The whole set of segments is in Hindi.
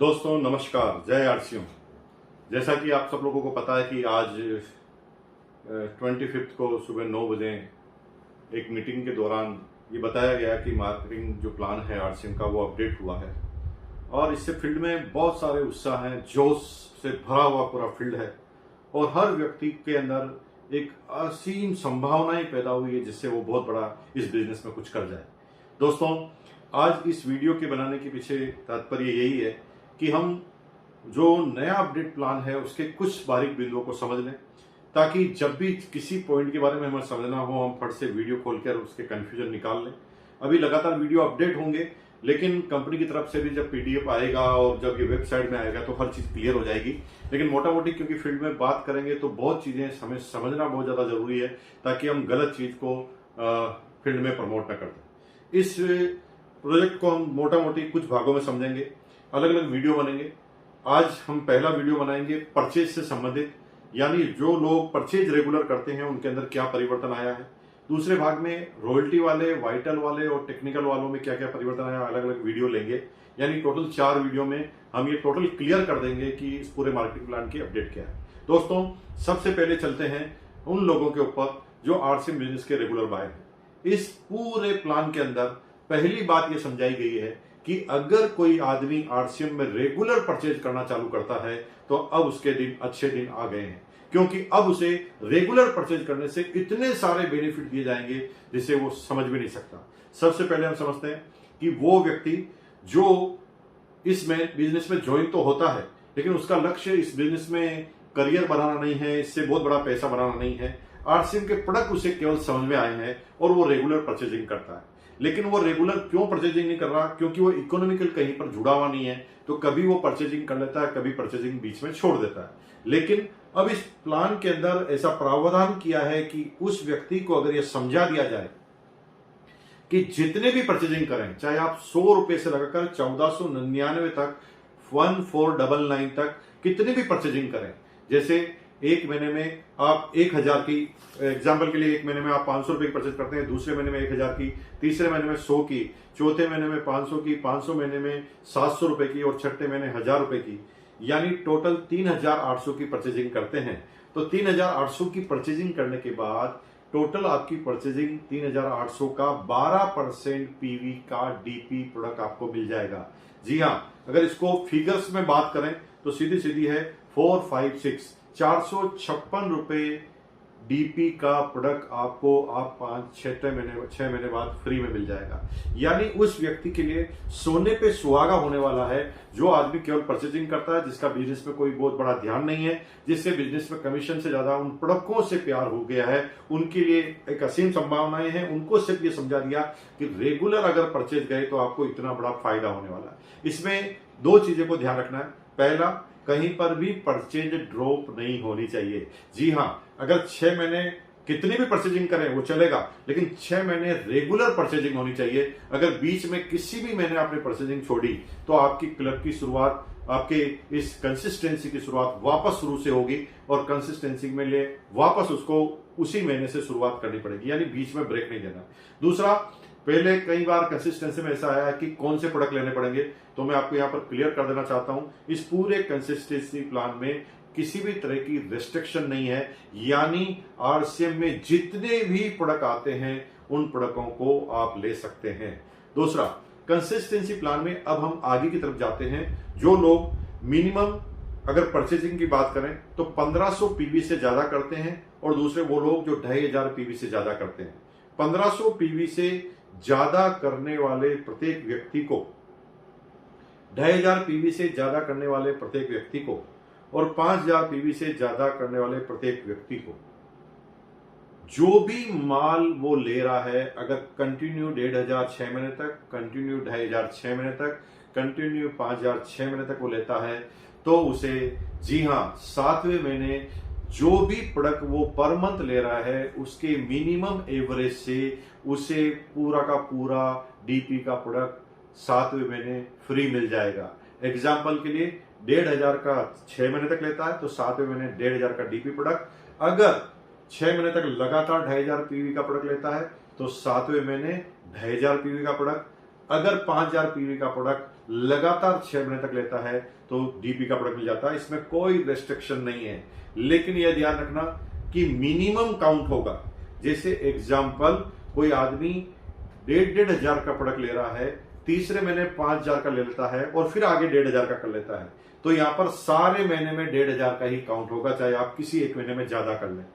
दोस्तों नमस्कार, जय आरसीएम। जैसा कि आप सब लोगों को पता है कि आज 25 को सुबह 9 बजे एक मीटिंग के दौरान ये बताया गया कि मार्केटिंग जो प्लान है आरसीएम का वो अपडेट हुआ है और इससे फील्ड में बहुत सारे उत्साह हैं, जोश से भरा हुआ पूरा फील्ड है और हर व्यक्ति के अंदर एक असीम संभावनाएं पैदा हुई है जिससे वो बहुत बड़ा इस बिजनेस में कुछ कर जाए। दोस्तों, आज इस वीडियो के बनाने के पीछे तात्पर्य यही है कि हम जो नया अपडेट प्लान है उसके कुछ बारीक बिंदुओं को समझ लें, ताकि जब भी किसी पॉइंट के बारे में हमें समझना हो हम फट से वीडियो खोलकर उसके कंफ्यूजन निकाल लें। अभी लगातार वीडियो अपडेट होंगे, लेकिन कंपनी की तरफ से भी जब पीडीएफ आएगा और जब ये वेबसाइट में आएगा तो हर चीज क्लियर हो जाएगी। लेकिन मोटा मोटी क्योंकि फील्ड में बात करेंगे तो बहुत चीजें हमें समझना बहुत ज्यादा जरूरी है, ताकि हम गलत चीज को फील्ड में प्रमोट न कर दें। इस प्रोजेक्ट को हम मोटा मोटी कुछ भागों में समझेंगे, अलग अलग वीडियो बनेंगे। आज हम पहला वीडियो बनाएंगे परचेज से संबंधित, यानी जो लोग परचेज रेगुलर करते हैं उनके अंदर क्या परिवर्तन आया है। दूसरे भाग में रॉयल्टी वाले, वाइटल वाले और टेक्निकल वालों में क्या क्या परिवर्तन आया, अलग अलग वीडियो लेंगे। यानी टोटल 4 वीडियो में हम ये टोटल क्लियर कर देंगे कि इस पूरे मार्केटिंग प्लान की अपडेट क्या है। दोस्तों, सबसे पहले चलते हैं उन लोगों के ऊपर जो आरसीएम बिजनेस के रेगुलर बायर हैं। इस पूरे प्लान के अंदर पहली बात यह समझाई गई है कि अगर कोई आदमी आरसीएम में रेगुलर परचेज करना चालू करता है तो अब उसके दिन अच्छे दिन आ गए हैं, क्योंकि अब उसे रेगुलर परचेज करने से इतने सारे बेनिफिट दिए जाएंगे जिसे वो समझ भी नहीं सकता। सबसे पहले हम समझते हैं कि वो व्यक्ति जो इसमें बिजनेस में ज्वाइन तो होता है, लेकिन उसका लक्ष्य इस बिजनेस में करियर बनाना नहीं है, इससे बहुत बड़ा पैसा बनाना नहीं है। आरसीएम के प्रोडक्ट उसे केवल समझ में आए हैं और वो रेगुलर परचेजिंग करता है। लेकिन वो रेगुलर क्यों परचेजिंग नहीं कर रहा? क्योंकि वो इकोनॉमिकल कहीं पर जुड़ा हुआ नहीं है, तो कभी वो परचेजिंग कर लेता है, कभी परचेजिंग बीच में छोड़ देता है। लेकिन अब इस प्लान के अंदर ऐसा प्रावधान किया है कि उस व्यक्ति को अगर यह समझा दिया जाए कि जितने भी परचेजिंग करें, चाहे आप 100 रुपए से लगाकर 1499 तक 1499 तक कितने भी परचेजिंग करें, जैसे एक महीने में आप 1000 की, एग्जाम्पल के लिए एक महीने में आप 500 रुपए की परचेज करते हैं, दूसरे महीने में 1000 की, तीसरे महीने में 100 की, चौथे महीने में 500 की, 500 महीने में 700 रुपए की और छठे महीने 1000 रुपए की, यानी टोटल 3800 की परचेजिंग करते हैं। तो 3800 की परचेजिंग करने के बाद टोटल आपकी परचेजिंग 3800 का 12% पीवी का डीपी प्रोडक्ट आपको मिल जाएगा। जी हाँ, अगर इसको फिगर्स में बात करें तो सीधी सीधी है 456 रुपए डीपी का प्रोडक्ट आपको 6 महीने बाद फ्री में मिल जाएगा। यानी उस व्यक्ति के लिए सोने पे सुहागा होने वाला है जो आदमी केवल परचेजिंग करता है, जिसका बिजनेस में कोई बहुत बड़ा ध्यान नहीं है, जिससे बिजनेस में कमीशन से ज्यादा उन प्रोडक्टों से प्यार हो गया है। उनके लिए एक असीम संभावनाएं हैं। उनको सिर्फ ये समझा दिया कि रेगुलर अगर परचेज गए तो आपको इतना बड़ा फायदा होने वाला है। इसमें 2 चीजें को ध्यान रखना है। पहला, कहीं पर भी परचेज ड्रॉप नहीं होनी चाहिए। जी हाँ, अगर 6 महीने कितनी भी परचेजिंग करें वो चलेगा, लेकिन 6 महीने रेगुलर परचेजिंग होनी चाहिए। अगर बीच में किसी भी महीने आपने परचेजिंग छोड़ी तो आपकी क्लब की शुरुआत, आपके इस कंसिस्टेंसी की शुरुआत वापस शुरू से होगी और कंसिस्टेंसी में ले वापस उसको उसी महीने से शुरुआत करनी पड़ेगी, यानी बीच में ब्रेक नहीं देना। दूसरा, पहले कई बार कंसिस्टेंसी में ऐसा आया है कि कौन से प्रोडक्ट लेने पड़ेंगे, तो मैं आपको यहां पर क्लियर कर देना चाहता हूं, इस पूरे कंसिस्टेंसी प्लान में किसी भी तरह की रेस्ट्रिक्शन नहीं है। यानी आरसीएम में जितने भी प्रोडक्ट आते हैं उन प्रोडक्टों को आप ले सकते हैं। दूसरा, कंसिस्टेंसी प्लान में अब हम आगे की तरफ जाते हैं। जो लोग मिनिमम अगर परचेजिंग की बात करें तो 1500 पीवी से ज्यादा करते हैं और दूसरे वो लोग जो 2500 पीवी से ज्यादा करते हैं। 1500 पीवी से ज्यादा करने वाले प्रत्येक व्यक्ति को, 2500 पीवी से ज्यादा करने वाले प्रत्येक व्यक्ति को और 5000 पीवी से ज्यादा करने वाले प्रत्येक व्यक्ति को जो भी माल वो ले रहा है, अगर कंटिन्यू 1500 6 महीने तक, कंटिन्यू 2500 6 महीने तक, कंटिन्यू 5000 6 महीने तक वो लेता है, तो उसे, जी हाँ, 7वें महीने जो भी प्रोडक्ट वो पर मंथ ले रहा है उसके मिनिमम एवरेज से उसे पूरा का पूरा डीपी का प्रोडक्ट 7वें महीने फ्री मिल जाएगा। एग्जाम्पल के लिए 1500 का 6 महीने तक लेता है तो 7वें महीने 1500 का डीपी प्रोडक्ट। अगर 6 महीने तक लगातार 2500 पीवी का प्रोडक्ट लेता है तो 7वें महीने 2500 पीवी का प्रोडक्ट। अगर 5000 पीवी का प्रोडक्ट लगातार 6 महीने तक लेता है तो डीपी का प्रोडक्ट मिल जाता है। इसमें कोई रेस्ट्रिक्शन नहीं है, लेकिन यह ध्यान रखना कि मिनिमम काउंट होगा। जैसे एग्जाम्पल, कोई आदमी 1,500 का प्रोडक्ट ले रहा है, तीसरे महीने 5,000 का ले लेता है और फिर आगे 1,500 का कर लेता है, तो यहां पर सारे महीने में 1,500 का ही काउंट होगा, चाहे आप किसी एक महीने में ज्यादा कर लें।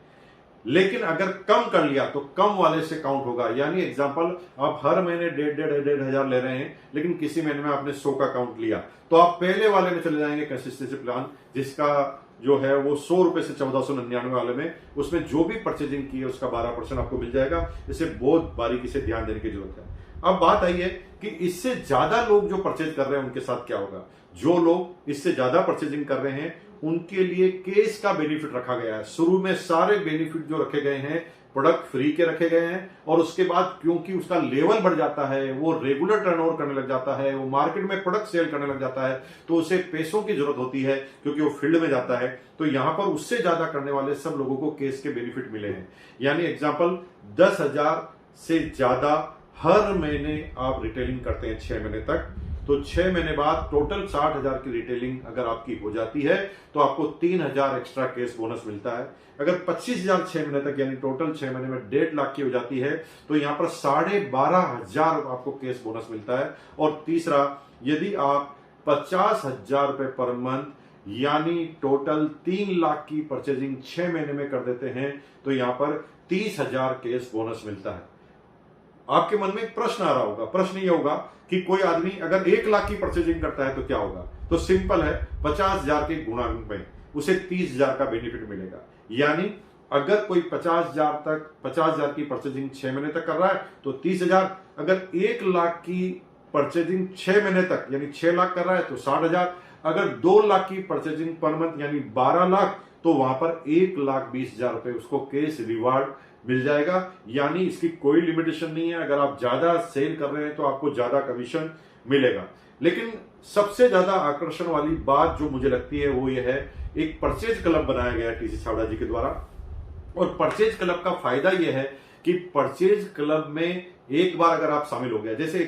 लेकिन अगर कम कर लिया तो कम वाले से काउंट होगा। यानी एग्जांपल, आप हर महीने 1,500 ले रहे हैं, लेकिन किसी महीने में आपने 100 का काउंट लिया, तो आप पहले वाले में चले जाएंगे कंसिस्टेंसी प्लान, जिसका जो है वो 100 रुपए से 1499 वाले में, उसमें जो भी परचेजिंग की है उसका 12% आपको मिल जाएगा। इसे बहुत बारीकी से ध्यान देने की जरूरत है। अब बात आई है कि इससे ज्यादा लोग जो परचेज कर रहे हैं उनके साथ क्या होगा। जो लोग इससे ज्यादा परचेजिंग कर रहे हैं उनके लिए केस का बेनिफिट रखा गया है। शुरू में सारे बेनिफिट जो रखे गए हैं प्रोडक्ट फ्री के रखे गए हैं, और उसके बाद क्योंकि उसका लेवल बढ़ जाता है, वो रेगुलर टर्नओवर करने लग जाता है, वो मार्केट में प्रोडक्ट सेल करने लग जाता है, तो उसे पैसों की जरूरत होती है क्योंकि वो फील्ड में जाता है। तो यहां पर उससे ज्यादा करने वाले सब लोगों को केस के बेनिफिट मिले हैं। यानी एग्जाम्पल, 10,000 से ज्यादा हर महीने आप रिटेलिंग करते हैं 6 महीने तक, तो 6 महीने बाद टोटल 60,000 की रिटेलिंग अगर आपकी हो जाती है तो आपको 3,000 एक्स्ट्रा केस बोनस मिलता है। अगर 25,000 6 महीने तक, यानी टोटल 6 महीने में 1.5 लाख की हो जाती है, तो यहां पर 12,500 आपको केस बोनस मिलता है। और तीसरा, यदि आप 50,000 रुपए पर मंथ यानी टोटल 3 लाख की परचेजिंग 6 महीने में कर देते हैं, तो यहां पर 30,000 केस बोनस मिलता है। आपके मन में एक प्रश्न आ रहा होगा, प्रश्न ये होगा कि कोई आदमी अगर 1 लाख की परचेजिंग करता है तो क्या होगा। तो सिंपल है, 50,000 के गुणा में उसे 30,000 का बेनिफिट मिलेगा। यानी अगर कोई 50,000 की परचेजिंग 6 महीने तक कर रहा है तो 30,000, अगर 1 लाख की परचेजिंग 6 महीने तक यानी 6 लाख कर रहा है तो 60,000, अगर 2 लाख की परचेजिंग पर मंथ यानी 12 लाख, तो वहां पर 1,20,000 रुपए उसको केस रिवार्ड मिल जाएगा। यानी इसकी कोई लिमिटेशन नहीं है, अगर आप ज्यादा सेल कर रहे हैं तो आपको ज्यादा कमीशन मिलेगा। लेकिन सबसे ज्यादा आकर्षण वाली बात जो मुझे लगती है वो ये है, एक परचेज क्लब बनाया गया है टीसी छावड़ा जी के द्वारा, और परचेज क्लब का फायदा यह है कि परचेज क्लब में एक बार अगर आप शामिल हो गया, जैसे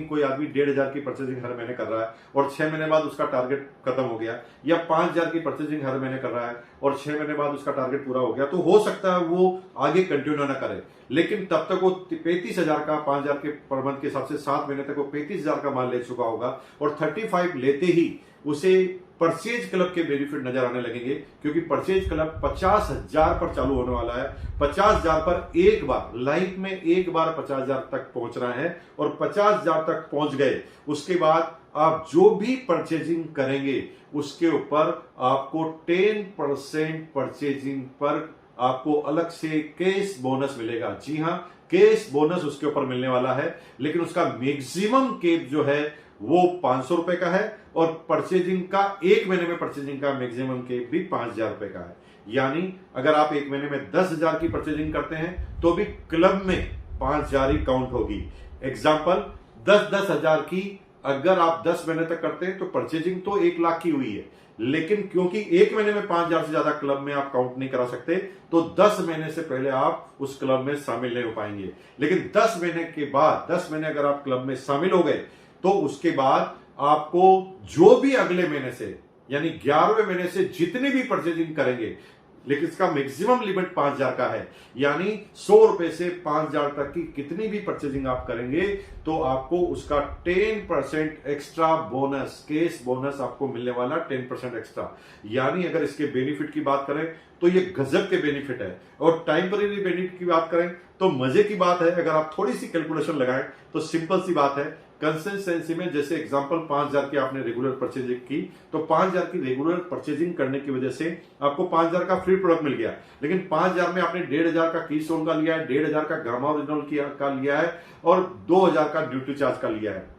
कोई आदमी 1,500 की परचेजिंग हर महीने कर रहा है और 6 महीने बाद उसका टारगेट खत्म हो गया, या 5,000 की परचेजिंग हर महीने कर रहा है और 6 महीने बाद उसका टारगेट पूरा हो गया, तो हो सकता है वो आगे कंटिन्यू ना करे, लेकिन तब तक वो 35,000 का 5,000 के पर मंथ के हिसाब से 7 महीने तक वो 35,000 का माल ले चुका होगा, और 35 लेते ही उसे परचेज क्लब के बेनिफिट नजर आने लगेंगे, क्योंकि परचेज क्लब 50,000 पर चालू होने वाला है। 50,000 पर एक बार लाइफ में एक बार 50,000 तक पहुंचना है, और 50,000 तक पहुंच गए उसके बाद आप जो भी परचेजिंग करेंगे उसके ऊपर आपको 10% परचेजिंग पर आपको अलग से केस बोनस मिलेगा। जी हां, केस बोनस उसके ऊपर मिलने वाला है, लेकिन उसका मैक्सिमम केप जो है वो 500 रुपए का है, और परचेजिंग का एक महीने में परचेजिंग का मैक्सिमम केप भी 5,000 रुपए का है। यानी अगर आप एक महीने में 10,000 की परचेजिंग करते हैं तो भी क्लब में 5,000 ही काउंट होगी। एग्जाम्पल, 10,000 की अगर आप 10 महीने तक करते हैं तो परचेजिंग तो 1 लाख की हुई है, लेकिन क्योंकि एक महीने में 5,000 से ज्यादा क्लब में आप काउंट नहीं करा सकते, तो 10 महीने से पहले आप उस क्लब में शामिल नहीं हो पाएंगे। लेकिन 10 महीने के बाद, 10 महीने अगर आप क्लब में शामिल हो गए तो उसके बाद आपको जो भी अगले महीने से यानी 11वें महीने से जितनी भी परचेजिंग करेंगे, लेकिन इसका मैक्सिमम लिमिट 5,000 का है, यानी 100 रुपए से 5,000 तक की कितनी भी परचेजिंग आप करेंगे तो आपको उसका 10% एक्स्ट्रा बोनस, केस बोनस आपको मिलने वाला 10% एक्स्ट्रा। यानी अगर इसके बेनिफिट की बात करें तो ये गजब के बेनिफिट है। और टाइमपरेरी बेनिफिट की बात करें तो मजे की बात है, अगर आप थोड़ी सी कैलकुलेशन लगाएं तो सिंपल सी बात है, कंसिस्टेंसी में जैसे एग्जांपल 5,000 की आपने रेगुलर परचेजिंग की, तो 5,000 की रेगुलर परचेजिंग करने की वजह से आपको 5,000 का फ्री प्रोडक्ट मिल गया, लेकिन 5,000 में आपने 1,500 का कीस्टोन का लिया है, 1,500 का गामा ओरिजिनल का लिया है, और 2,000 का ड्यूटी चार्ज का लिया है।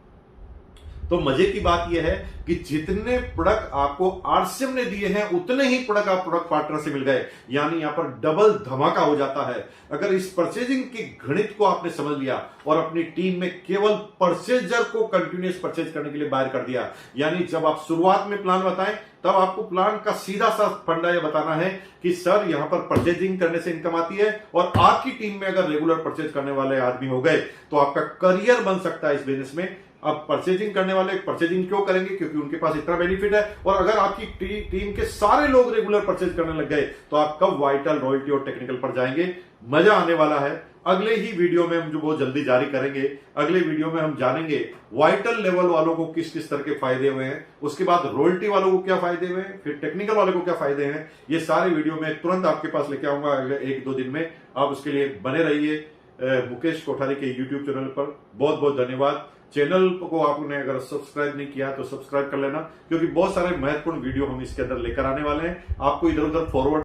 तो मजे की बात यह है कि जितने प्रोडक्ट आपको आरसीएम ने दिए हैं उतने ही प्रोडक्ट आप प्रोडक्ट पार्टनर से मिल गए, यानी यहां पर डबल धमाका हो जाता है। अगर इस परचेजिंग के गणित को आपने समझ लिया और अपनी टीम में केवल परचेजर को कंटिन्यूअस परचेज करने के लिए बाहर कर दिया, यानी जब आप शुरुआत में प्लान बताएं तब आपको प्लान का सीधा सा फंडा यह बताना है कि सर यहां पर परचेजिंग करने से इनकम आती है, और आपकी टीम में अगर रेगुलर परचेज करने वाले आदमी हो गए तो आपका करियर बन सकता है इस बिजनेस में। अब परचेजिंग करने वाले परचेजिंग क्यों करेंगे? क्योंकि उनके पास इतना बेनिफिट है। और अगर आपकी टीम के सारे लोग रेगुलर परचेज करने लग गए तो आप कब वाइटल, रॉयल्टी और टेक्निकल पर जाएंगे? मजा आने वाला है। अगले ही वीडियो में हम जो बहुत जल्दी जारी करेंगे, अगले वीडियो में हम जानेंगे वाइटल लेवल वालों को किस किस तरह के फायदे हुए हैं, उसके बाद रॉयल्टी वालों को क्या फायदे हुए हैं, फिर टेक्निकल वालों को क्या फायदे हैं। ये सारे वीडियो में तुरंत आपके पास लेके आऊंगा अगले 1-2 दिन में। आप उसके लिए बने रहिए मुकेश कोठारी के यूट्यूब चैनल पर। बहुत बहुत धन्यवाद। चैनल को आपने अगर सब्सक्राइब नहीं किया तो सब्सक्राइब कर लेना, क्योंकि बहुत सारे महत्वपूर्ण वीडियो हम इसके अंदर लेकर आने वाले हैं। आपको इधर उधर फॉरवर्ड